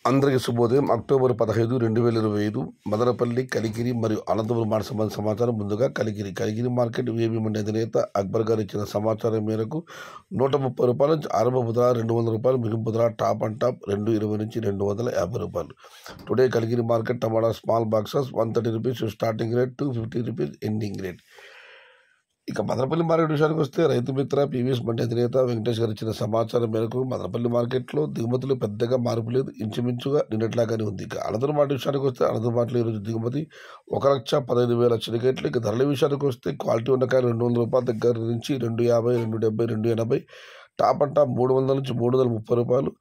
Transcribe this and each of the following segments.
అందరికీ శుభోదయం. అక్టోబర్ 15, 2025 మదనపల్లి, కలికిరి మరియు అనంతపురం మార్కెట్ సంబంధించిన సమాచారం. ముందుగా కలికిరి మార్కెట్ ఏబీ మండి అధినేత అక్బర్ గారు ఇచ్చిన సమాచారం మేరకు 130 రూపాయల నుంచి ఆరంభ ధర 200 రూపాయలు, ముగింపు ధర టాప్ అండ్ టాప్ 220 నుంచి 250 రూపాయలు. Today Kalikiri market tomato small boxes 130 rupees starting rate, 250 rupees ending rate. ఇక మదనపల్లి మార్కెట్ విషయానికి వస్తే రైతు మిత్ర పీవీఎస్ మండి అధినేత వెంకటేష్ గారు ఇచ్చిన సమాచారం మేరకు మదనపల్లి మార్కెట్లో దిగుమతులు పెద్దగా మార్పు లేదు, ఇంచుమించుగా నిన్నట్లాగానే ఉంది. ఇక అనంతపురం మార్కెట్ విషయానికి వస్తే అనంతపురం మార్కెట్లో ఈరోజు దిగుమతి 1,15,000 చిలికెట్లు. ఇక ధరల విషయానికి వస్తే క్వాలిటీ ఉన్న కాయలు 200 రూపాయల దగ్గర నుంచి 250, 270, 280, టాప్ అండ్ టాప్ 300 నుంచి 330 రూపాయలు.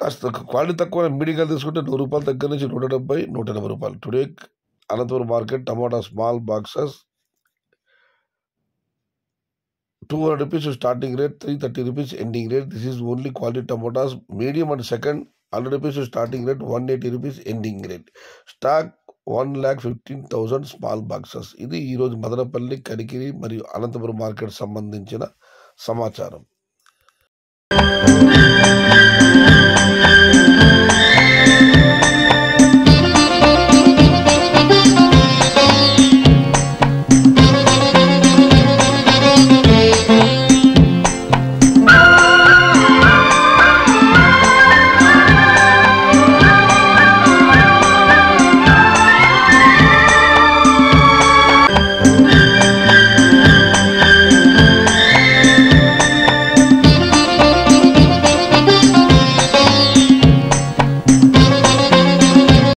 కాస్త క్వాలిటీ తక్కువ మీడియంగా తీసుకుంటే 100 రూపాయల దగ్గర నుంచి 170, 180 రూపాయలు. Today Anantapuram market tomato small boxes 200 rupees starting rate, 330 rupees ending rate. This is only quality tomatoes. Medium and second 100 rupees starting rate, 180 rupees ending rate. Stock 1,15,000 small boxes. ఇది ఈరోజు మదనపల్లి, కలికిరి మరియు అనంతపురం మార్కెట్ సంబంధించిన సమాచారం.